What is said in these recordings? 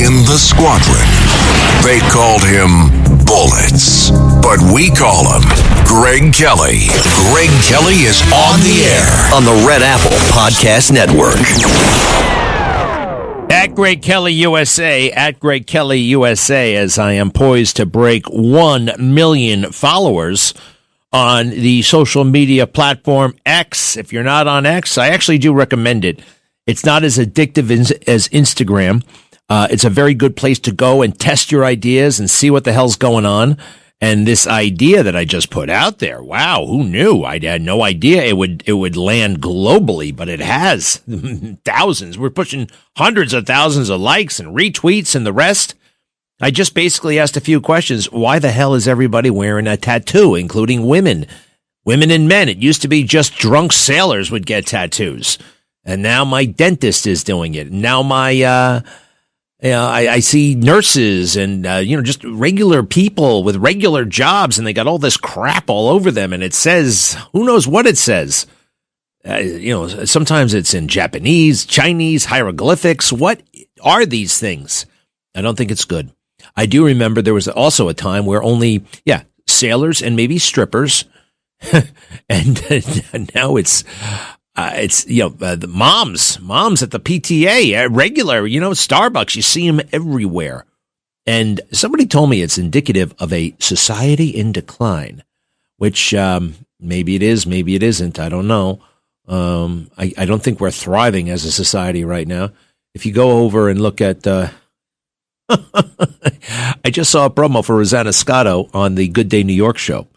in the squadron. They called him Bullets, but we call him Greg Kelly. Greg Kelly is on the air on the Red Apple Podcast Network. At Greg Kelly USA, as I am poised to break 1 million followers on the social media platform X. If you're not on X, I actually do recommend it. It's not as addictive as Instagram. It's a very good place to go and test your ideas and see what the hell's going on. And this idea that I just put out there, wow, who knew? I had no idea it would land globally, but it has. Thousands. We're pushing hundreds of thousands of likes and retweets and the rest. I just basically asked a few questions. Why the hell is everybody wearing a tattoo, including women? Women and men. It used to be just drunk sailors would get tattoos. And now my dentist is doing it. Now my, I see nurses and, just regular people with regular jobs, and they got all this crap all over them. And it says, who knows what it says? Sometimes it's in Japanese, Chinese, hieroglyphics. What are these things? I don't think it's good. I do remember there was also a time where only, sailors and maybe strippers. And now it's the moms at the PTA, regular, Starbucks, you see them everywhere. And somebody told me it's indicative of a society in decline, which maybe it is, maybe it isn't. I don't know. I don't think we're thriving as a society right now. If you go over and look at, I just saw a promo for Rosanna Scotto on the Good Day New York show.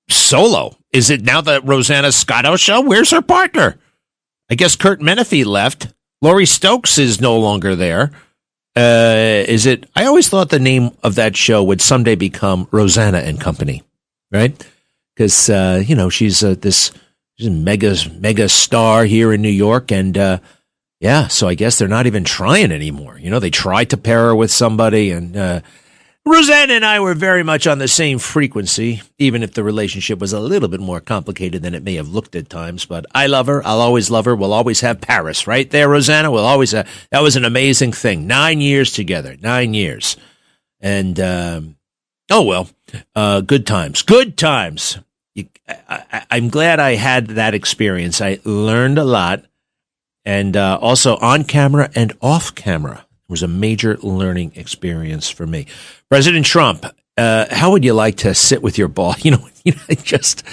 Solo. Is it now the Rosanna Scotto show? Where's her partner? I guess Kurt Menefee left. Laurie Stokes is no longer there. Is it? I always thought the name of that show would someday become Rosanna and Company, right? Because she's this mega star here in New York, and so I guess they're not even trying anymore. They tried to pair her with somebody, and Rosanna and I were very much on the same frequency, even if the relationship was a little bit more complicated than it may have looked at times. But I love her. I'll always love her. We'll always have Paris, right there, Rosanna. We'll always that was an amazing thing. 9 years together, 9 years. And, good times. Good times. I'm glad I had that experience. I learned a lot. And also on camera and off camera. Was a major learning experience for me. President Trump, how would you like to sit with your boss? Just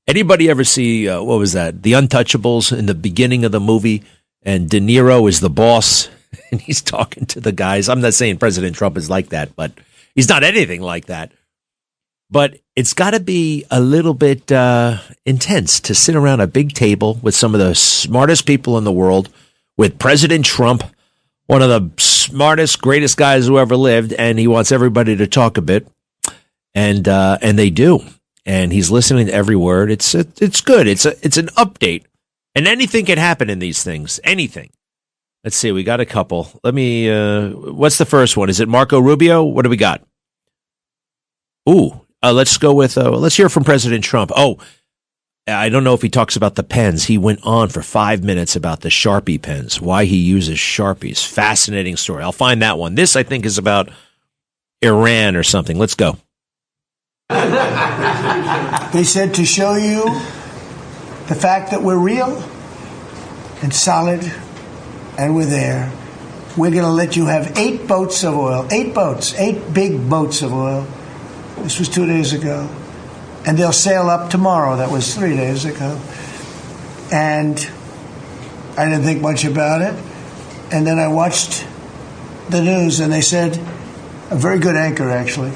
anybody ever see, what was that? The Untouchables in the beginning of the movie, and De Niro is the boss and he's talking to the guys. I'm not saying President Trump is like that, but he's not anything like that. But it's got to be a little bit intense to sit around a big table with some of the smartest people in the world, with President Trump, one of the smartest, greatest guys who ever lived, and he wants everybody to talk a bit, and they do, and he's listening to every word. It's good. It's an update, and anything can happen in these things. Anything. Let's see. We got a couple. Let me. What's the first one? Is it Marco Rubio? What do we got? Let's go with. Let's hear from President Trump. I don't know if he talks about the pens. He went on for 5 minutes about the Sharpie pens, why he uses Sharpies. Fascinating story. I'll find that one. This, I think, is about Iran or something. Let's go. They said to show you the fact that we're real and solid and we're there, we're going to let you have 8 boats of oil. 8 boats. 8 big boats of oil. This was 2 days ago. And they'll sail up tomorrow. That was 3 days ago. And I didn't think much about it. And then I watched the news, and they said, a very good anchor, actually.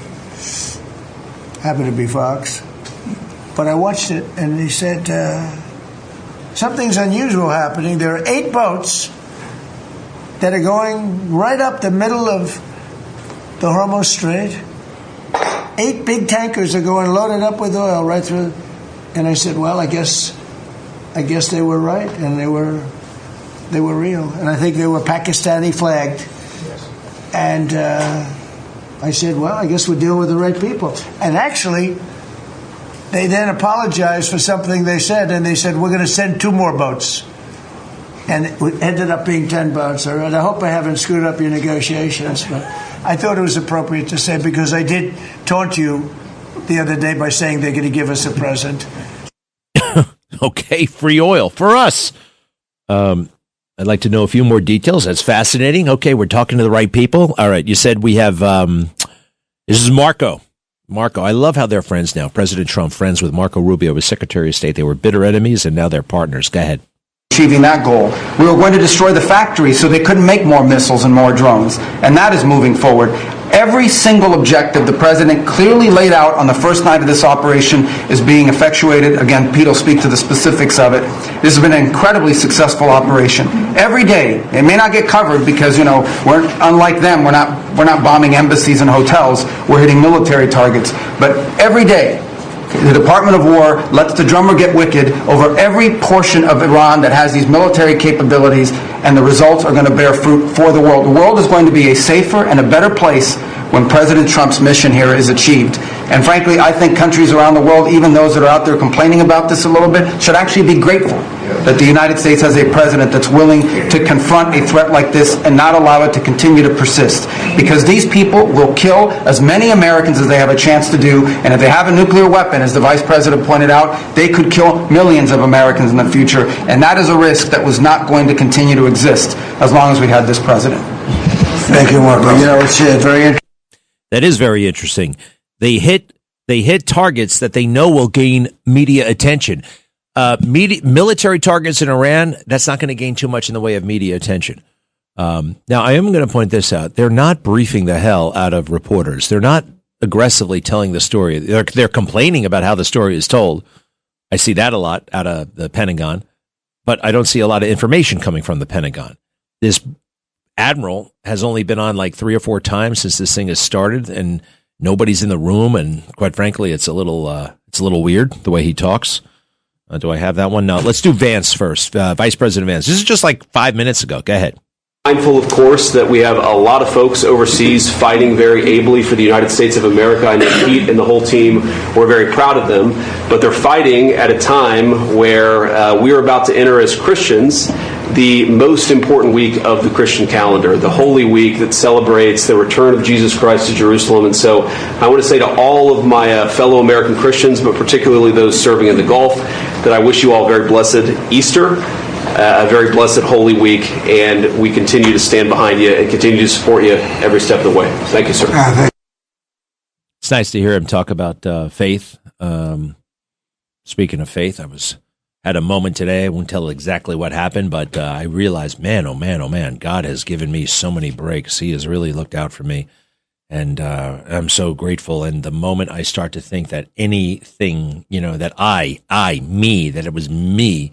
Happened to be Fox. But I watched it, and he said, something's unusual happening. There are 8 boats that are going right up the middle of the Hormuz Strait. 8 big tankers are going loaded up with oil right through. And I said, well, I guess they were right, and they were real. And I think they were Pakistani flagged. Yes. And I said, well, I guess we're dealing with the right people. And actually, they then apologized for something they said, and they said, we're going to send 2 more boats. and it ended up being 10 votes. All right, I hope I haven't screwed up your negotiations, but I thought it was appropriate to say, because I did taunt you the other day by saying they're going to give us a present. Okay, free oil for us. I'd like to know a few more details. That's fascinating. Okay, we're talking to the right people. All right, you said we have, this is Marco. Marco, I love how they're friends now. President Trump, friends with Marco Rubio as Secretary of State. They were bitter enemies, and now they're partners. Go ahead. Achieving that goal. We were going to destroy the factories so they couldn't make more missiles and more drones. And that is moving forward. Every single objective the president clearly laid out on the first night of this operation is being effectuated. Again, Pete will speak to the specifics of it. This has been an incredibly successful operation. Every day, it may not get covered because, we're unlike them. We're not bombing embassies and hotels. We're hitting military targets. But every day, the Department of War lets the drummer get wicked over every portion of Iran that has these military capabilities, and the results are going to bear fruit for the world. The world is going to be a safer and a better place when President Trump's mission here is achieved. And frankly, I think countries around the world, even those that are out there complaining about this a little bit, should actually be grateful that the United States has a president that's willing to confront a threat like this and not allow it to continue to persist. Because these people will kill as many Americans as they have a chance to do, and if they have a nuclear weapon, as the Vice President pointed out, they could kill millions of Americans in the future, and that is a risk that was not going to continue to exist as long as we had this president. Thank you, Marco. It's very interesting. That is very interesting. They hit targets that they know will gain media attention. Military targets in Iran, that's not going to gain too much in the way of media attention. Now, I am going to point this out. They're not briefing the hell out of reporters. They're not aggressively telling the story. They're complaining about how the story is told. I see that a lot out of the Pentagon, but I don't see a lot of information coming from the Pentagon. This admiral has only been on like 3 or 4 times since this thing has started, and nobody's in the room. And quite frankly, it's a little weird the way he talks. Do I have that one? No. Let's do Vance first. Vice President Vance. This is just like 5 minutes ago. Go ahead. Mindful, of course, that we have a lot of folks overseas fighting very ably for the United States of America. I know Pete and the whole team, we're very proud of them, but they're fighting at a time where we are about to enter as Christians the most important week of the Christian calendar, the Holy Week that celebrates the return of Jesus Christ to Jerusalem. And so I want to say to all of my fellow American Christians, but particularly those serving in the Gulf, that I wish you all a very blessed Easter, a very blessed Holy Week, and we continue to stand behind you and continue to support you every step of the way. Thank you, sir. It's nice to hear him talk about faith. Speaking of faith, had a moment today. I won't tell exactly what happened, but I realized, man, oh man, God has given me so many breaks. He has really looked out for me, and I'm so grateful. And the moment I start to think that anything, that it was me,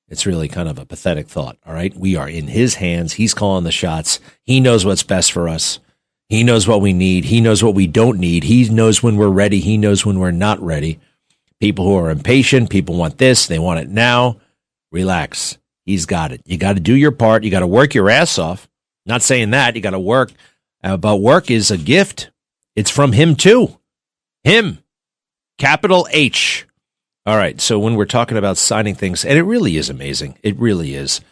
it's really kind of a pathetic thought, all right? We are in his hands. He's calling the shots. He knows what's best for us. He knows what we need. He knows what we don't need. He knows when we're ready. He knows when we're not ready. People who are impatient, people want this, they want it now. Relax. He's got it. You got to do your part. You got to work your ass off. Not saying that. You got to work. But work is a gift. It's from him too. Him. Capital H. All right. So when we're talking about signing things, and it really is amazing. It really is.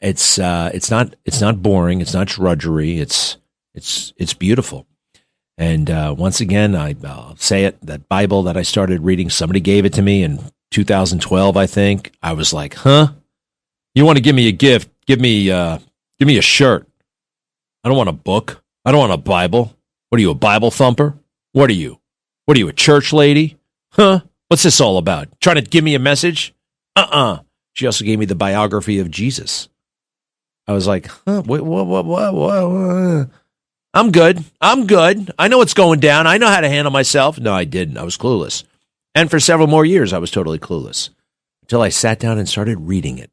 It's not boring. It's not drudgery. It's beautiful. And once again, I'll say it, that Bible that I started reading, somebody gave it to me in 2012, I think. I was like, huh? You want to give me a gift? Give me a shirt. I don't want a book. I don't want a Bible. What are you, a Bible thumper? What are you? What are you, a church lady? Huh? What's this all about? Trying to give me a message? She also gave me the biography of Jesus. I was like, huh? What? I'm good. I know what's going down. I know how to handle myself. No, I didn't. I was clueless. And for several more years, I was totally clueless until I sat down and started reading it.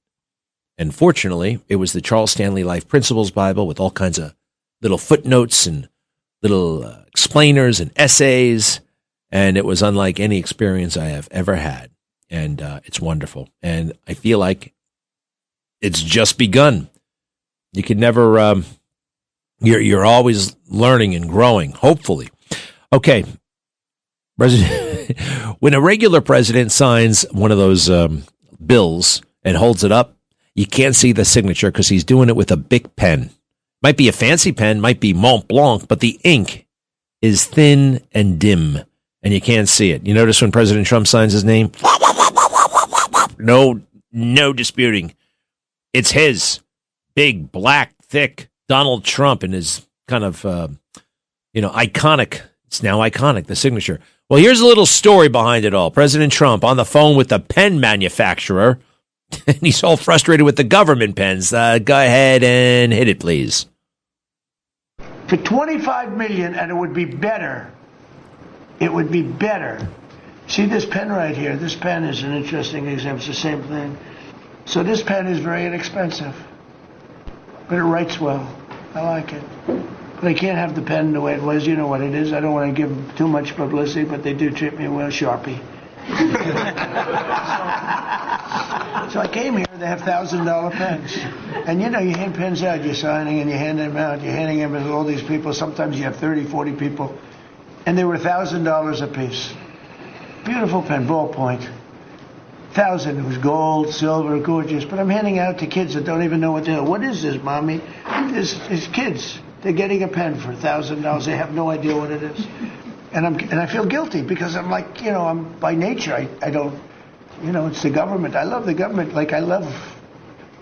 And fortunately, it was the Charles Stanley Life Principles Bible with all kinds of little footnotes and little explainers and essays. And it was unlike any experience I have ever had. And it's wonderful. And I feel like it's just begun. You can never... You're always learning and growing, hopefully. Okay. When a regular president signs one of those bills and holds it up, You can't see the signature because he's doing it with a Bic pen. Might be a fancy pen, might be Mont Blanc, but the ink is thin and dim, and you can't see it. You notice when President Trump signs his name? No disputing. It's his. Big, black, thick Donald Trump in his kind of, iconic. It's now iconic, the signature. Well, here's a little story behind it all. President Trump on the phone with the pen manufacturer, and he's all frustrated with the government pens. Go ahead and hit it, please. For $25 million, and it would be better. It would be better. See this pen right here? This pen is an interesting example. It's the same thing. So this pen is very inexpensive, but it writes well. I like it. But I can't have the pen the way it was. You know what it is. I don't want to give them too much publicity, but they do treat me well. Sharpie. So I came here. They have $1,000 pens. And, you hand pens out. You're signing and you hand them out. You're handing them to all these people. Sometimes you have 30, 40 people. And they were $1,000 a piece. Beautiful pen, ballpoint. 1,000. It was gold, silver, gorgeous. But I'm handing out to kids that don't even know what they're. What is this, Mommy? It's kids. They're getting a pen for $1,000. They have no idea what it is. And I feel guilty because I'm like, I'm by nature, I don't, it's the government. I love the government like I love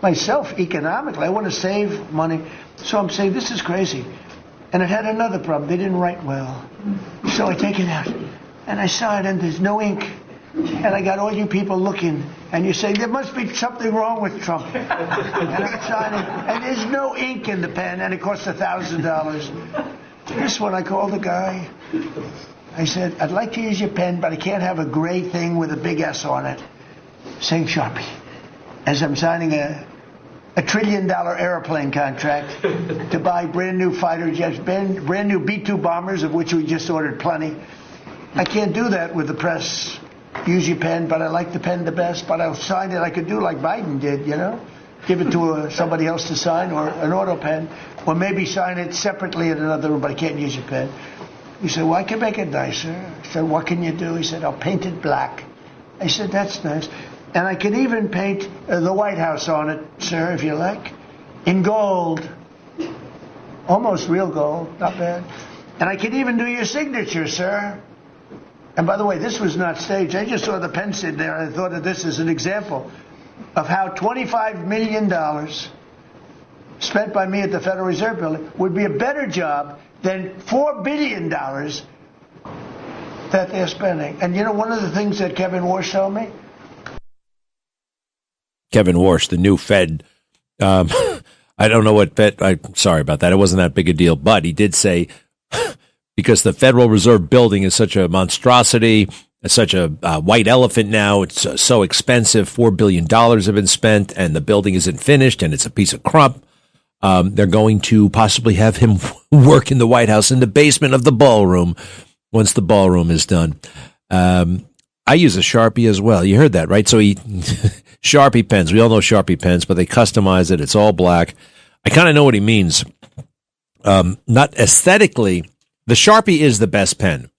myself economically. I want to save money. So I'm saying, this is crazy. And it had another problem. They didn't write well. So I take it out and I saw it and there's no ink. And I got all you people looking, and you say, there must be something wrong with Trump. And I'm signing, and there's no ink in the pen, and it costs $1,000. This one, I called the guy. I said, I'd like to use your pen, but I can't have a gray thing with a big S on it, saying Sharpie. As I'm signing a $1 trillion airplane contract to buy brand new fighter jets, brand new B-2 bombers, of which we just ordered plenty. I can't do that with the press. Use your pen, but I like the pen the best. But I'll sign it. I could do like Biden did, give it to somebody else to sign, or an auto pen, or maybe sign it separately in another room. But I can't use your pen. He said, "Well, I can make it nicer." I said, "What can you do?" He said, "I'll paint it black." I said, "That's nice, and I can even paint the White House on it, sir, if you like, in gold, almost real gold, not bad. And I can even do your signature, sir." And by the way, this was not staged. I just saw the pen sitting there, and I thought of this as an example of how $25 million spent by me at the Federal Reserve Building would be a better job than $4 billion that they're spending. And one of the things that Kevin Warsh told me? Kevin Warsh, the new Fed. I don't know what Fed. I'm sorry about that. It wasn't that big a deal. But he did say, because the Federal Reserve Building is such a monstrosity, it's such a white elephant now, it's so expensive, $4 billion have been spent, and the building isn't finished, and it's a piece of crump. They're going to possibly have him work in the White House in the basement of the ballroom once the ballroom is done. I use a Sharpie as well. You heard that, right? So Sharpie pens. We all know Sharpie pens, but they customize it. It's all black. I kind of know what he means. Not aesthetically. The Sharpie is the best pen.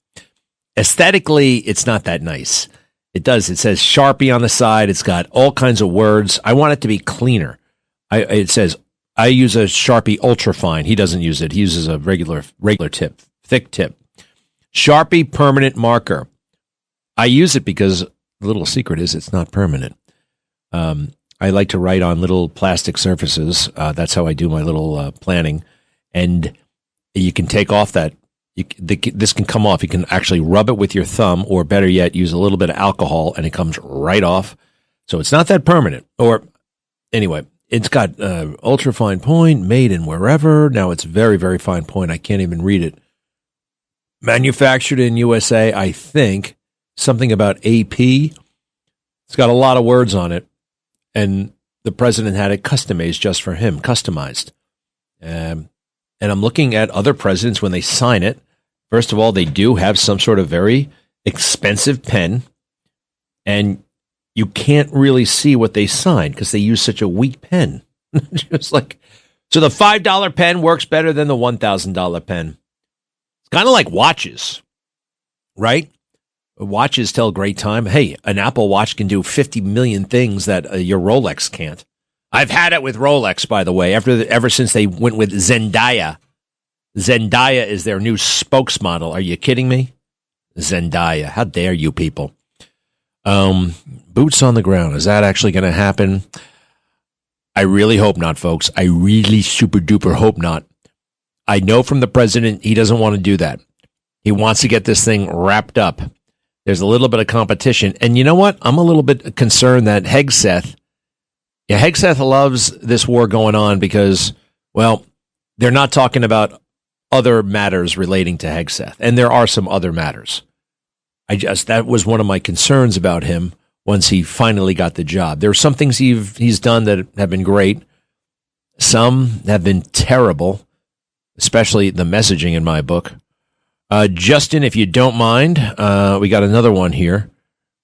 Aesthetically, it's not that nice. It says Sharpie on the side. It's got all kinds of words. I want it to be cleaner. It says, I use a Sharpie Ultrafine. He doesn't use it. He uses a regular tip, thick tip. Sharpie Permanent Marker. I use it because the little secret is it's not permanent. I like to write on little plastic surfaces. That's how I do my little planning. And you can take off that. This can come off. You can actually rub it with your thumb, or better yet, use a little bit of alcohol, and it comes right off. So it's not that permanent. Or anyway, it's got ultra fine point, made in wherever. Now it's very, very fine point. I can't even read it. Manufactured in USA, I think. Something about AP. It's got a lot of words on it, and the president had it customized just for him, customized. And I'm looking at other presidents when they sign it. First of all, they do have some sort of very expensive pen, and you can't really see what they sign because they use such a weak pen. Just like, so the $5 pen works better than the $1,000 pen. It's kind of like watches, right? Watches tell great time. Hey, an Apple Watch can do 50 million things that your Rolex can't. I've had it with Rolex, by the way, ever since they went with Zendaya. Ever since they went with Zendaya. Zendaya is their new spokesmodel. Are you kidding me? Zendaya. How dare you people? Boots on the ground. Is that actually going to happen? I really hope not, folks. I really super duper hope not. I know from the president he doesn't want to do that. He wants to get this thing wrapped up. There's a little bit of competition. And you know what? I'm a little bit concerned that Hegseth loves this war going on because, well, they're not talking about other matters relating to Hegseth. And there are some other matters. That was one of my concerns about him once he finally got the job. There are some things he's done that have been great. Some have been terrible, especially the messaging in my book. Justin, if you don't mind, we got another one here.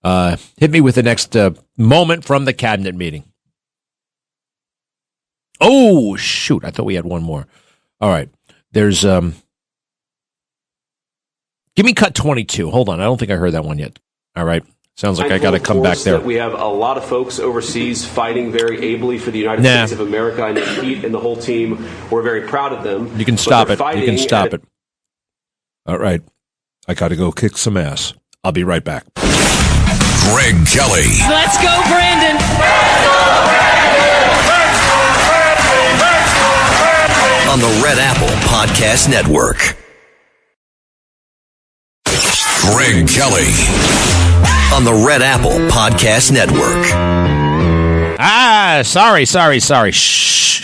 Hit me with the next moment from the cabinet meeting. Oh, shoot. I thought we had one more. All right. There's, give me cut 22. Hold on. I don't think I heard that one yet. All right. Sounds like I got to come back there. We have a lot of folks overseas fighting very ably for the United States of America. I know Pete and the whole team, we're very proud of them. You can stop it. You can stop it. All right. I got to go kick some ass. I'll be right back. Greg Kelly. Let's go, Brandon. On the Red Apple Podcast Network. Greg Kelly. On the Red Apple Podcast Network. Sorry. Shh.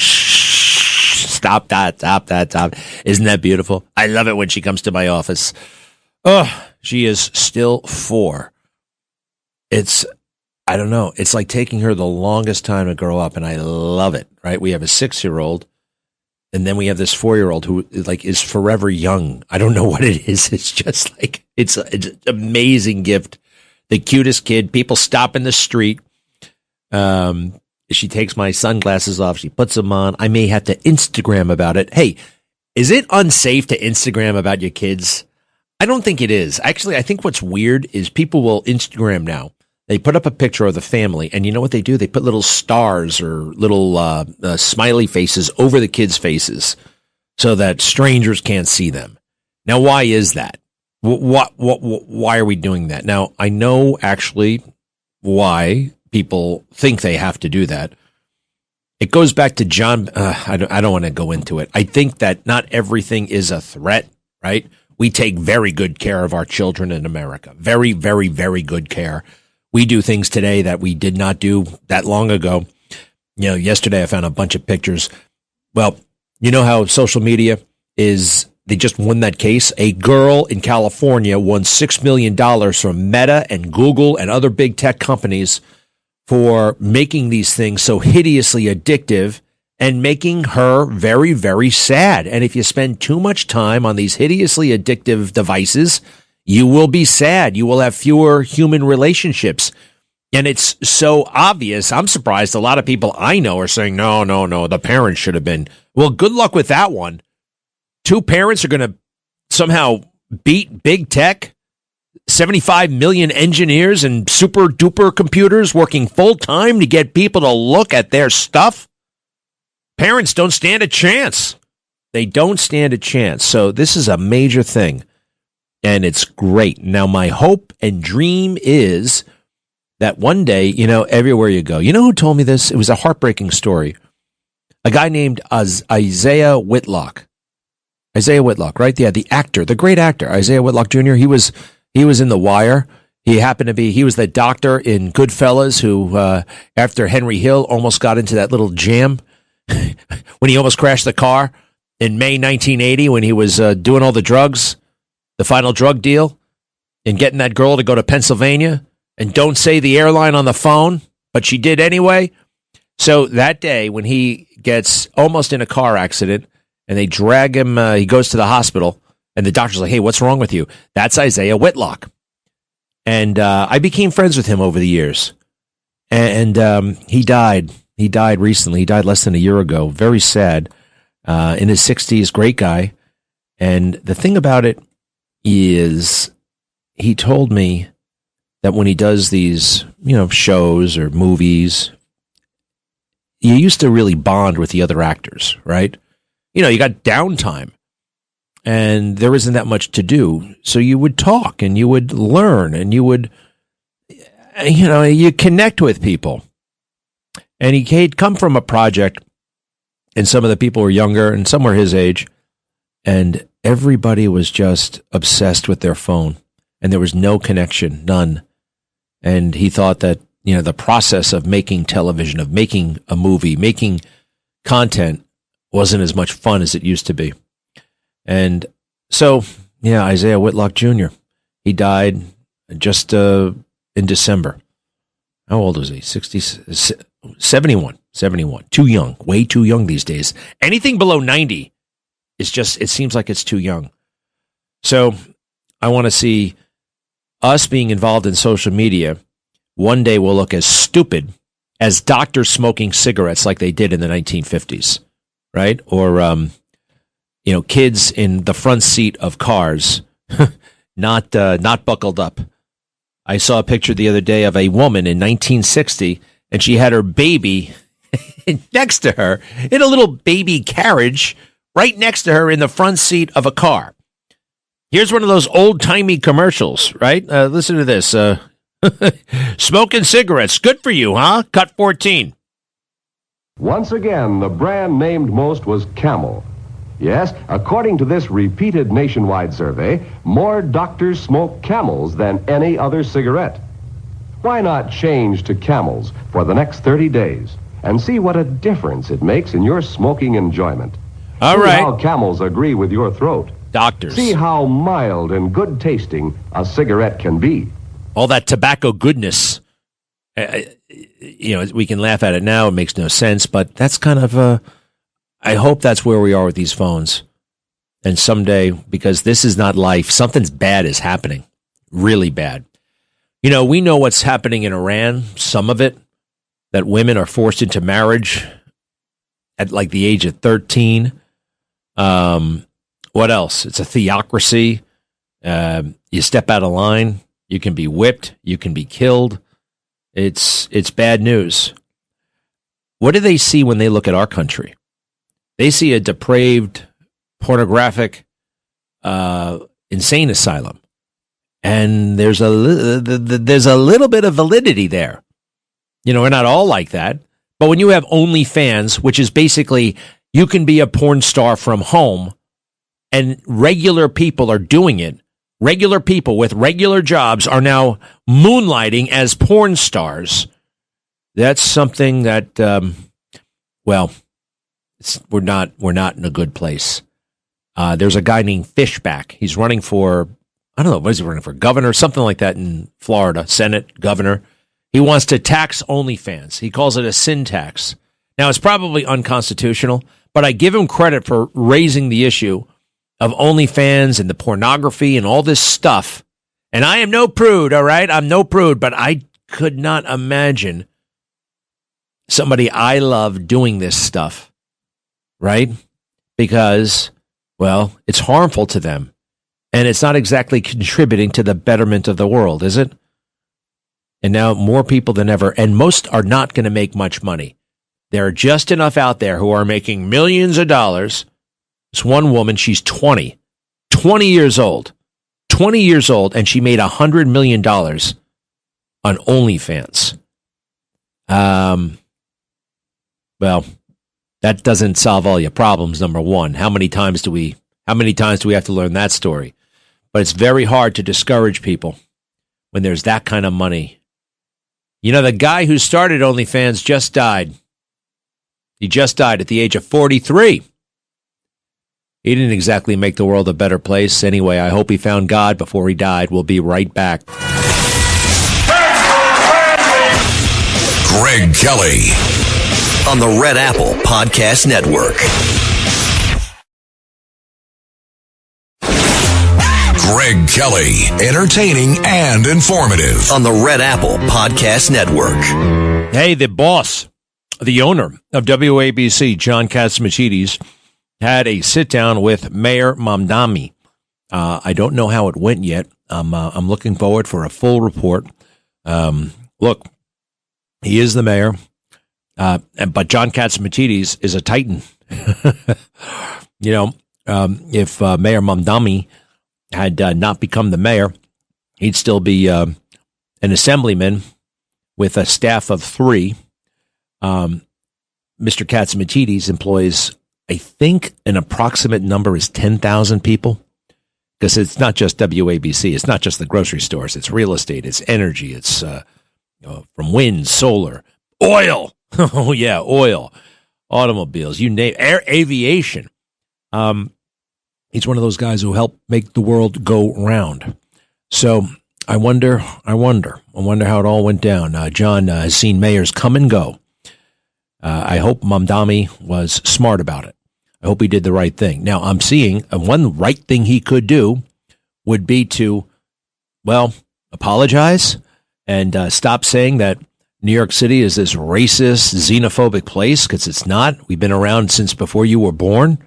Stop that. Isn't that beautiful? I love it when she comes to my office. Oh, she is still 4. I don't know. It's like taking her the longest time to grow up, and I love it, right? We have a 6-year-old, and then we have this 4-year-old who is forever young. I don't know what it is. It's just like, it's an amazing gift. The cutest kid. People stop in the street. She takes my sunglasses off. She puts them on. I may have to Instagram about it. Hey, is it unsafe to Instagram about your kids? I don't think it is. Actually, I think what's weird is people will Instagram now. They put up a picture of the family, and you know what they do? They put little stars or little smiley faces over the kids' faces so that strangers can't see them. Now, why is that? Why are we doing that? Now, I know actually why people think they have to do that. It goes back to John. I don't want to go into it. I think that not everything is a threat, right? We take very good care of our children in America. Very, very, very good care. We do things today that we did not do that long ago. You know, yesterday I found a bunch of pictures. Well, you know how social media is. They just won that case. A girl in California won $6 million from Meta and Google and other big tech companies for making these things so hideously addictive and making her very, very sad. And if you spend too much time on these hideously addictive devices, you will be sad. You will have fewer human relationships. And it's so obvious. I'm surprised a lot of people I know are saying, no, the parents should have been. Well, good luck with that one. 2 parents are going to somehow beat big tech, 75 million engineers and super duper computers working full time to get people to look at their stuff. Parents don't stand a chance. They don't stand a chance. So this is a major thing, and it's great. Now, my hope and dream is that one day, you know, everywhere you go, you know who told me this? It was a heartbreaking story. A guy named Isaiah Whitlock. Isaiah Whitlock, right? Yeah, the actor, the great actor, Isaiah Whitlock Jr. He was in The Wire. He was the doctor in Goodfellas who, after Henry Hill almost got into that little jam when he almost crashed the car in May 1980 when he was doing all the drugs, the final drug deal, and getting that girl to go to Pennsylvania and don't say the airline on the phone, but she did anyway. So that day when he gets almost in a car accident, and they drag him, he goes to the hospital, and the doctor's like, hey, what's wrong with you? That's Isaiah Whitlock. And I became friends with him over the years. And he died. He died recently. He died less than a year ago. Very sad. In his 60s, great guy. And the thing about it is he told me that when he does these, you know, shows or movies, you used to really bond with the other actors, right? You know, you got downtime and there isn't that much to do. So you would talk and you would learn and you would, you know, you connect with people. And he'd come from a project and some of the people were younger and some were his age. And everybody was just obsessed with their phone and there was no connection, none. And he thought that, you know, the process of making television, of making a movie, making content wasn't as much fun as it used to be. And so, yeah, Isaiah Whitlock Jr., he died just in December. How old was he? 71. Too young, way too young these days. Anything below 90 is just, it seems like it's too young. So I want to see us being involved in social media. One day will look as stupid as doctors smoking cigarettes like they did in the 1950s, right? Or, you know, kids in the front seat of cars, not buckled up. I saw a picture the other day of a woman in 1960, and she had her baby next to her in a little baby carriage right next to her in the front seat of a car. Here's one of those old-timey commercials, right? Listen to this. Smoking cigarettes, good for you, huh? Cut 14. Once again, the brand named most was Camel. Yes, according to this repeated nationwide survey, more doctors smoke Camels than any other cigarette. Why not change to Camels for the next 30 days and see what a difference it makes in your smoking enjoyment? All See right. how Camels agree with your throat. Doctors. See how mild and good tasting a cigarette can be. All that tobacco goodness. You know, we can laugh at it now. It makes no sense, but that's kind of I hope that's where we are with these phones. And someday, because this is not life, something's bad is happening. Really bad. You know, we know what's happening in Iran, some of it, that women are forced into marriage at like the age of 13. What else? It's a theocracy. You step out of line, you can be whipped, you can be killed. It's bad news. What do they see when they look at our country? They see a depraved, pornographic, insane asylum. And there's a little bit of validity there. You know, we're not all like that. But when you have OnlyFans, which is basically you can be a porn star from home, and regular people are doing it. Regular people with regular jobs are now moonlighting as porn stars. That's something that, we're not in a good place. There's a guy named Fishback. He's running for, I don't know, what is he running for? Governor, something like that in Florida, Senate, governor. He wants to tax OnlyFans. He calls it a sin tax. Now, it's probably unconstitutional, but I give him credit for raising the issue of OnlyFans and the pornography and all this stuff. And I am no prude, all right? I'm no prude, but I could not imagine somebody I love doing this stuff, right? Because, well, it's harmful to them. And it's not exactly contributing to the betterment of the world, is it? And now more people than ever, and most are not going to make much money. There are just enough out there who are making millions of dollars. This one woman, she's 20 years old, and she made $100 million on OnlyFans. Well, that doesn't solve all your problems, number one. How many times do we have to learn that story? But it's very hard to discourage people when there's that kind of money. You know, the guy who started OnlyFans just died. He just died at the age of 43. He didn't exactly make the world a better place. Anyway, I hope he found God before he died. We'll be right back. Greg Kelly on the Red Apple Podcast Network. Greg Kelly, entertaining and informative on the Red Apple Podcast Network. Hey, the boss, the owner of WABC, John Catsimatidis, had a sit-down with Mayor Mamdani. I don't know how it went yet. I'm looking forward for a full report. Look, he is the mayor. But John Catsimatidis is a titan. If Mayor Mamdani had not become the mayor, he'd still be an assemblyman with a staff of 3. Mr. Catsimatidis employs, I think, an approximate number is 10,000 people. Because it's not just WABC. It's not just the grocery stores. It's real estate. It's energy. It's from wind, solar, oil. Oh, yeah, oil, automobiles, you name aviation. He's one of those guys who help make the world go round. So I wonder how it all went down. John has seen mayors come and go. I hope Mamdani was smart about it. I hope he did the right thing. Now, I'm seeing one right thing he could do would be to, apologize and stop saying that New York City is this racist, xenophobic place, because it's not. We've been around since before you were born.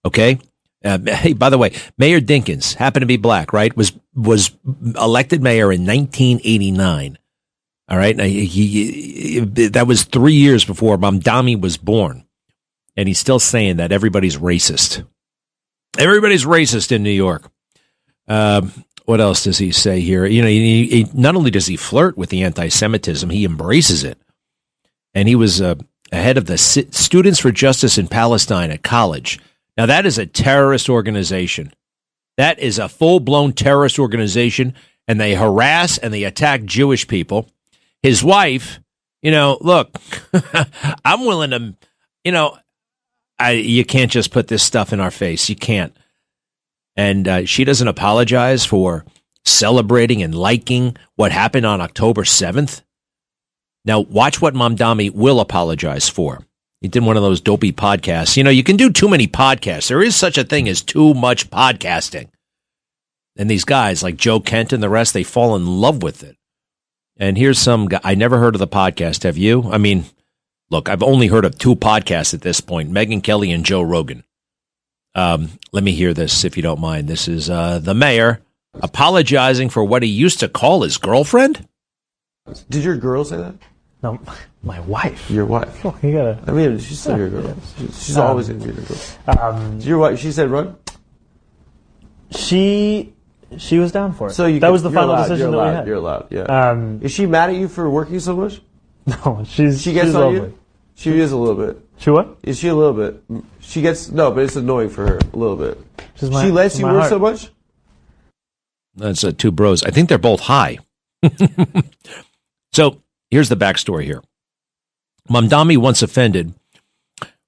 Okay? Hey, by the way, Mayor Dinkins happened to be black, right? Was elected mayor in 1989. All right? Now, that was 3 years before Mamdani was born. And he's still saying that everybody's racist. Everybody's racist in New York. What else does he say here? He not only does he flirt with the anti-Semitism, he embraces it. And he was head of the Students for Justice in Palestine at college. Now, that is a terrorist organization. That is a full-blown terrorist organization, and they harass and they attack Jewish people. His wife, look, I'm willing to, you can't just put this stuff in our face. You can't. And she doesn't apologize for celebrating and liking what happened on October 7th. Now, watch what Mamdani will apologize for. He did one of those dopey podcasts. You can do too many podcasts. There is such a thing as too much podcasting. And these guys like Joe Kent and the rest, they fall in love with it. And here's some guy. I never heard of the podcast. Have you? I mean, look, I've only heard of 2 podcasts at this point, Megyn Kelly and Joe Rogan. Let me hear this, if you don't mind. This is the mayor apologizing for what he used to call his girlfriend. Did your girl say that? No, my wife. Your wife? Oh, you gotta... I mean, she's still your girl. She's always going to be your girl. Your wife, she said run? She was down for it. So that was the final decision that we had. You're allowed, yeah. Is she mad at you for working so much? No, she gets on lovely. You? She is a little bit. She what? Is she a little bit? She gets, no, but it's annoying for her a little bit. She lets you work heart. so much? That's 2 bros. I think they're both high. So here's the backstory here. Mamdani once offended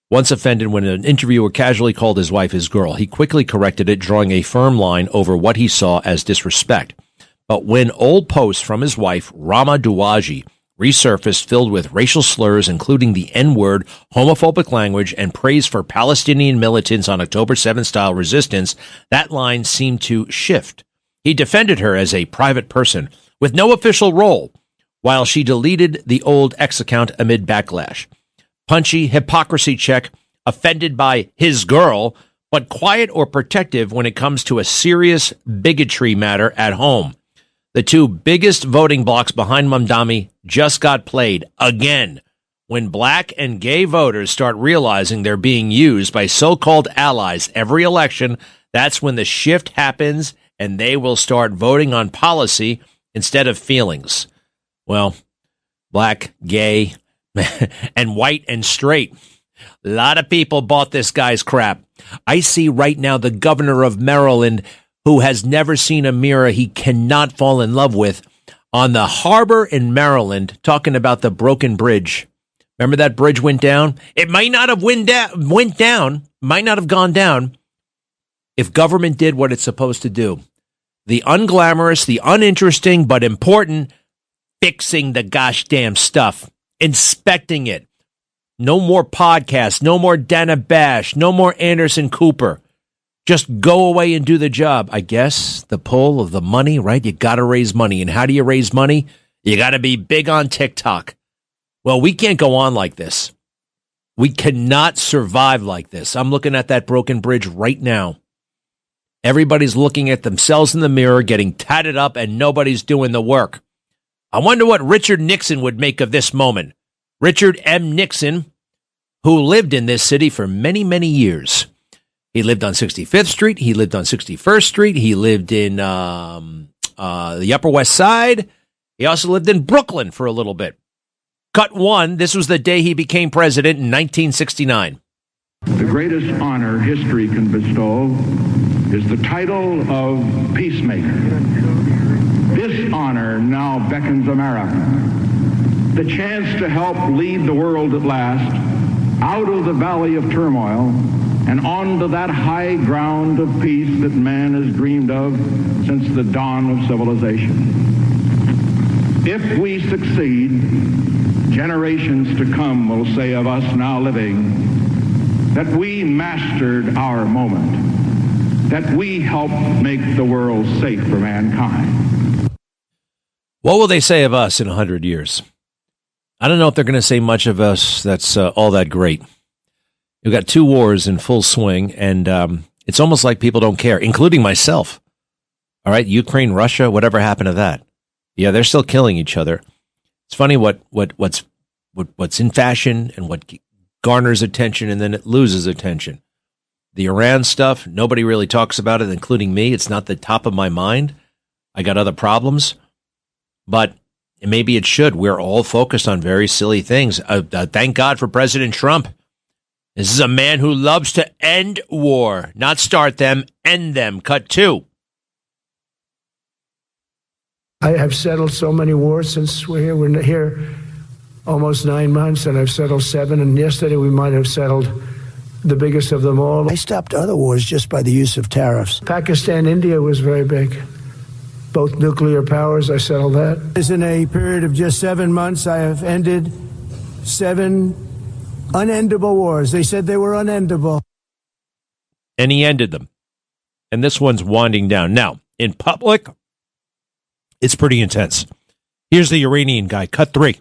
when an interviewer casually called his wife his girl. He quickly corrected it, drawing a firm line over what he saw as disrespect. But when old posts from his wife, Rama Douaji, resurfaced filled with racial slurs, including the N-word, homophobic language, and praise for Palestinian militants on October 7th-style resistance, that line seemed to shift. He defended her as a private person with no official role, while she deleted the old X account amid backlash. Punchy hypocrisy check, offended by his girl, but quiet or protective when it comes to a serious bigotry matter at home. The 2 biggest voting blocks behind Mamdani just got played again. When black and gay voters start realizing they're being used by so-called allies every election, that's when the shift happens and they will start voting on policy instead of feelings. Well, black, gay, and white and straight. A lot of people bought this guy's crap. I see right now the governor of Maryland, who has never seen a mirror he cannot fall in love with, on the harbor in Maryland, talking about the broken bridge. Remember that bridge went down? It might not have went down, might not have gone down if government did what it's supposed to do. The unglamorous, the uninteresting, but important, fixing the gosh damn stuff, inspecting it. No more podcasts, no more Dana Bash, no more Anderson Cooper. Just go away and do the job. I guess the pull of the money, right? You got to raise money. And how do you raise money? You got to be big on TikTok. Well, we can't go on like this. We cannot survive like this. I'm looking at that broken bridge right now. Everybody's looking at themselves in the mirror, getting tatted up, and nobody's doing the work. I wonder what Richard Nixon would make of this moment. Richard M. Nixon, who lived in this city for many, many years. He lived on 65th Street. He lived on 61st Street. He lived in the Upper West Side. He also lived in Brooklyn for a little bit. Cut 1, this was the day he became president in 1969. The greatest honor history can bestow is the title of Peacemaker. This honor now beckons America. The chance to help lead the world at last out of the valley of turmoil and onto that high ground of peace that man has dreamed of since the dawn of civilization. If we succeed, generations to come will say of us now living that we mastered our moment, that we helped make the world safe for mankind. What will they say of us in 100 years? I don't know if they're going to say much of us that's all that great. We've got 2 wars in full swing, and it's almost like people don't care, including myself. All right, Ukraine, Russia, whatever happened to that? Yeah, they're still killing each other. It's funny what's in fashion and what garners attention, and then it loses attention. The Iran stuff, nobody really talks about it, including me. It's not the top of my mind. I got other problems, but maybe it should. We're all focused on very silly things. Thank God for President Trump. This is a man who loves to end war, not start them, end them. Cut 2. I have settled so many wars since we're here. We're here almost 9 months, and I've settled 7. And yesterday we might have settled the biggest of them all. I stopped other wars just by the use of tariffs. Pakistan, India was very big. Both nuclear powers, I settled that. In a period of just 7 months, I have ended 7 unendable wars. They said they were unendable. And he ended them. And this one's winding down. Now, in public, it's pretty intense. Here's the Iranian guy. Cut 3.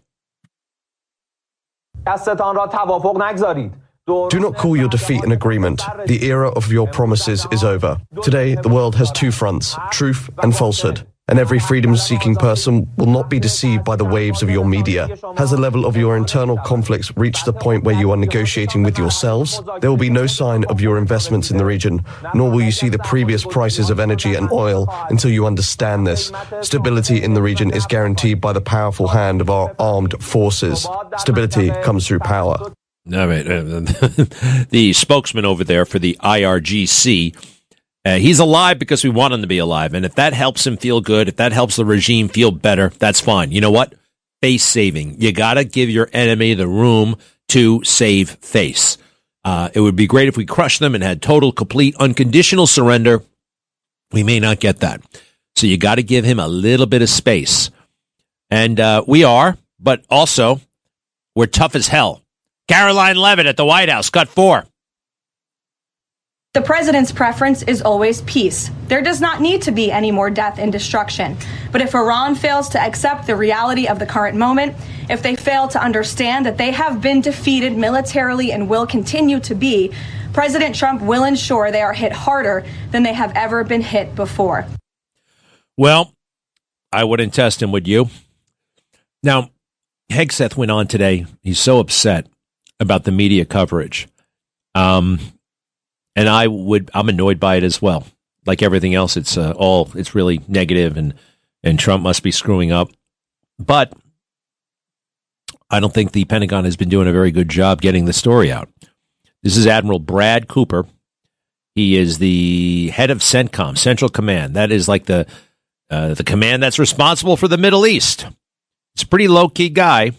Do not call your defeat an agreement. The era of your promises is over. Today, the world has 2 fronts, truth and falsehood. And every freedom-seeking person will not be deceived by the waves of your media. Has the level of your internal conflicts reached the point where you are negotiating with yourselves? There will be no sign of your investments in the region, nor will you see the previous prices of energy and oil until you understand this. Stability in the region is guaranteed by the powerful hand of our armed forces. Stability comes through power. All right. The spokesman over there for the IRGC, he's alive because we want him to be alive. And if that helps him feel good, if that helps the regime feel better, that's fine. You know what? Face saving. You got to give your enemy the room to save face. It would be great if we crushed them and had total, complete, unconditional surrender. We may not get that. So you got to give him a little bit of space. And we are, but also we're tough as hell. Caroline Levitt at the White House, cut 4. The president's preference is always peace. There does not need to be any more death and destruction. But if Iran fails to accept the reality of the current moment, if they fail to understand that they have been defeated militarily and will continue to be, President Trump will ensure they are hit harder than they have ever been hit before. Well, I wouldn't test him, would you? Now, Hegseth went on today. He's so upset about the media coverage. And I'm annoyed by it as well. Like everything else, it's really negative and Trump must be screwing up. But I don't think the Pentagon has been doing a very good job getting the story out. This is Admiral Brad Cooper. He is the head of CENTCOM, Central Command. That is like the command that's responsible for the Middle East. It's a pretty low-key guy.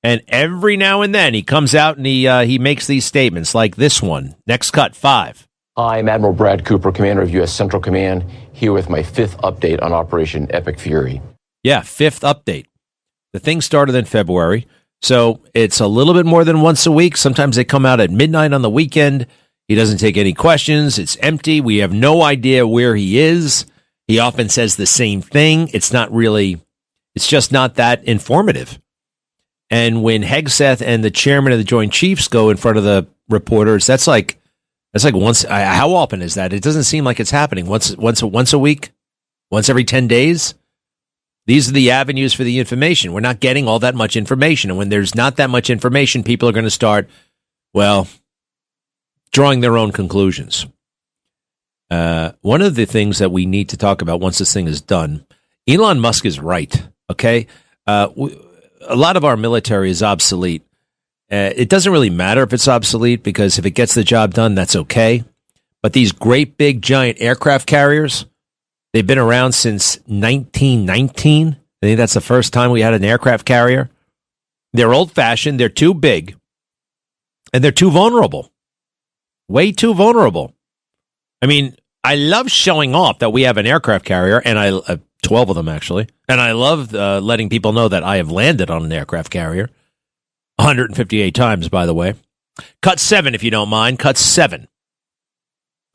And every now and then he comes out and he makes these statements like this one. Next cut, 5. I'm Admiral Brad Cooper, commander of U.S. Central Command, here with my 5th update on Operation Epic Fury. Yeah, 5th update. The thing started in February, so it's a little bit more than once a week. Sometimes they come out at midnight on the weekend. He doesn't take any questions. It's empty. We have no idea where he is. He often says the same thing. It's just not that informative. And when Hegseth and the chairman of the Joint Chiefs go in front of the reporters, that's like once. How often is that? It doesn't seem like it's happening. Once a week, once every 10 days. These are the avenues for the information. We're not getting all that much information. And when there's not that much information, people are going to start, well, drawing their own conclusions. One of the things that we need to talk about once this thing is done, Elon Musk is right, okay? A lot of our military is obsolete. It doesn't really matter if it's obsolete because if it gets the job done, that's okay. But these great big giant aircraft carriers, they've been around since 1919. I think that's the first time we had an aircraft carrier. They're old-fashioned, they're too big, and they're too vulnerable. Way too vulnerable. I mean, I love showing off that we have an aircraft carrier, and 12 of them, actually. And I love letting people know that I have landed on an aircraft carrier. 158 times, by the way. Cut 7, if you don't mind. Cut 7.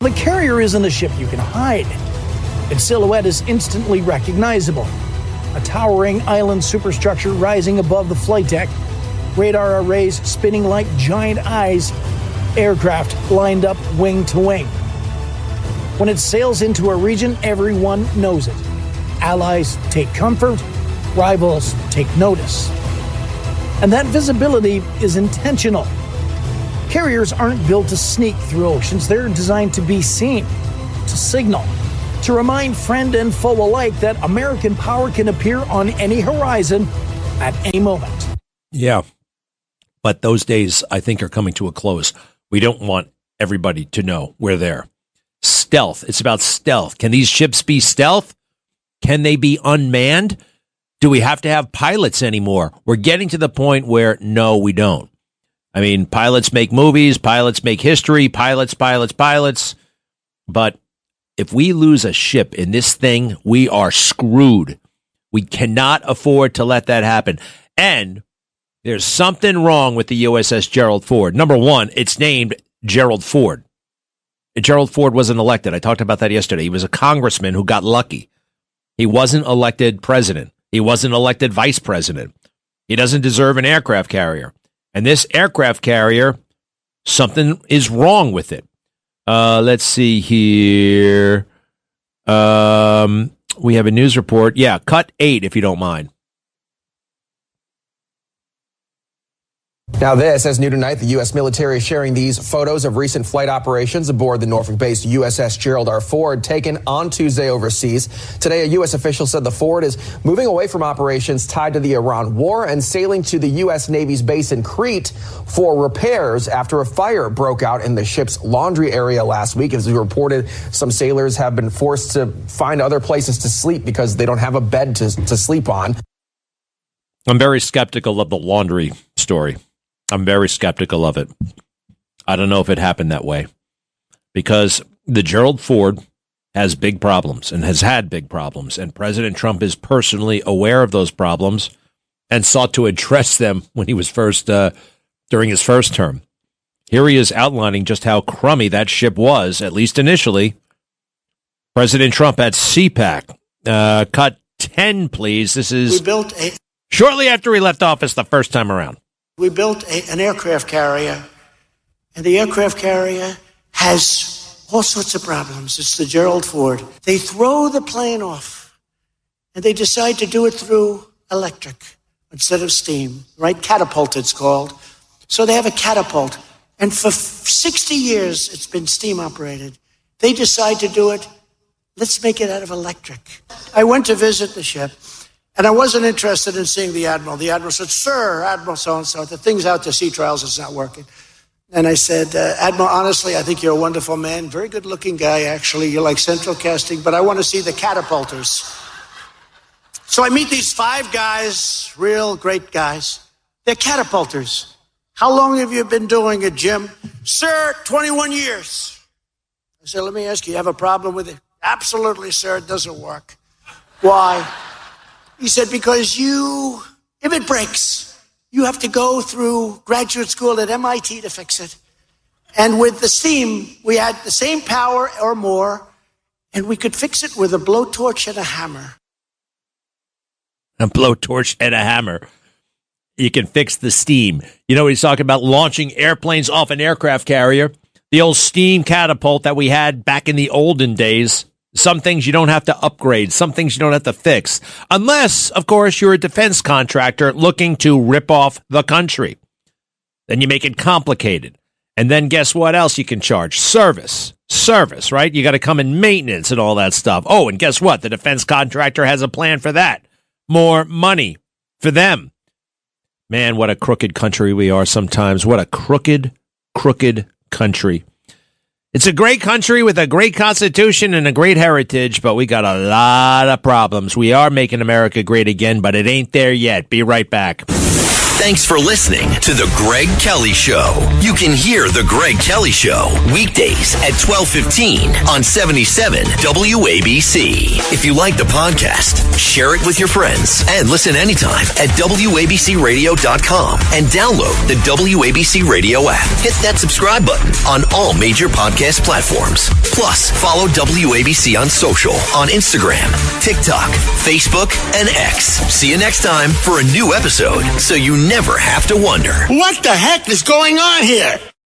The carrier isn't a ship you can hide. Its silhouette is instantly recognizable. A towering island superstructure rising above the flight deck. Radar arrays spinning like giant eyes. Aircraft lined up wing to wing. When it sails into a region, everyone knows it. Allies take comfort, rivals take notice. And that visibility is intentional. Carriers aren't built to sneak through oceans. They're designed to be seen, to signal, to remind friend and foe alike that American power can appear on any horizon at any moment. Yeah, but those days, I think, are coming to a close. We don't want everybody to know we're there. Stealth. It's about stealth. Can these ships be stealth? Can they be unmanned? Do we have to have pilots anymore? We're getting to the point where, no, we don't. I mean, pilots make movies, pilots make history, pilots. But if we lose a ship in this thing, we are screwed. We cannot afford to let that happen. And there's something wrong with the USS Gerald Ford. Number one, it's named Gerald Ford. Gerald Ford wasn't elected. I talked about that yesterday. He was a congressman who got lucky. He wasn't elected president. He wasn't elected vice president. He doesn't deserve an aircraft carrier. And this aircraft carrier, something is wrong with it. Let's see here. We have a news report. Yeah, cut 8, if you don't mind. Now this, as new tonight, the U.S. military is sharing these photos of recent flight operations aboard the Norfolk-based USS Gerald R. Ford taken on Tuesday overseas. Today, a U.S. official said the Ford is moving away from operations tied to the Iran war and sailing to the U.S. Navy's base in Crete for repairs after a fire broke out in the ship's laundry area last week. As we reported, some sailors have been forced to find other places to sleep because they don't have a bed to sleep on. I'm very skeptical of the laundry story. I'm very skeptical of it. I don't know if it happened that way because the Gerald Ford has big problems and has had big problems. And President Trump is personally aware of those problems and sought to address them when he was during his first term. Here he is outlining just how crummy that ship was, at least initially. President Trump at CPAC. Cut 10, please. This is shortly after he left office the first time around. We built an aircraft carrier, and the aircraft carrier has all sorts of problems. It's the Gerald Ford. They throw the plane off, and they decide to do it through electric instead of steam, right? Catapult, it's called. So they have a catapult, and for 60 years, it's been steam operated. They decide to do it, let's make it out of electric. I went to visit the ship. And I wasn't interested in seeing the Admiral. The Admiral said, "Sir, Admiral so-and-so, the thing's out to sea trials, it's not working." And I said, "Admiral, honestly, I think you're a wonderful man. Very good-looking guy, actually. You're like central casting, but I want to see the catapulters." So I meet these 5 guys, real great guys. They're catapulters. "How long have you been doing it, Jim?" "Sir, 21 years. I said, "Let me ask you have a problem with it?" "Absolutely, sir, it doesn't work." "Why?" He said, "Because if it breaks, you have to go through graduate school at MIT to fix it. And with the steam, we had the same power or more, and we could fix it with a blowtorch and a hammer." A blowtorch and a hammer. You can fix the steam. You know, he's talking about launching airplanes off an aircraft carrier. The old steam catapult that we had back in the olden days. Some things you don't have to upgrade. Some things you don't have to fix. Unless, of course, you're a defense contractor looking to rip off the country. Then you make it complicated. And then guess what else you can charge? Service, right? You got to come in maintenance and all that stuff. Oh, and guess what? The defense contractor has a plan for that. More money for them. Man, what a crooked country we are sometimes. What a crooked country. It's a great country with a great constitution and a great heritage, but we got a lot of problems. We are making America great again, but it ain't there yet. Be right back. Thanks for listening to The Greg Kelly Show. You can hear The Greg Kelly Show weekdays at 12:15 on 77 WABC. If you like the podcast, share it with your friends and listen anytime at WABCRadio.com and download the WABC Radio app. Hit that subscribe button on all major podcast platforms. Plus, follow WABC on social on Instagram, TikTok, Facebook, and X. See you next time for a new episode so you never have to wonder. What the heck is going on here?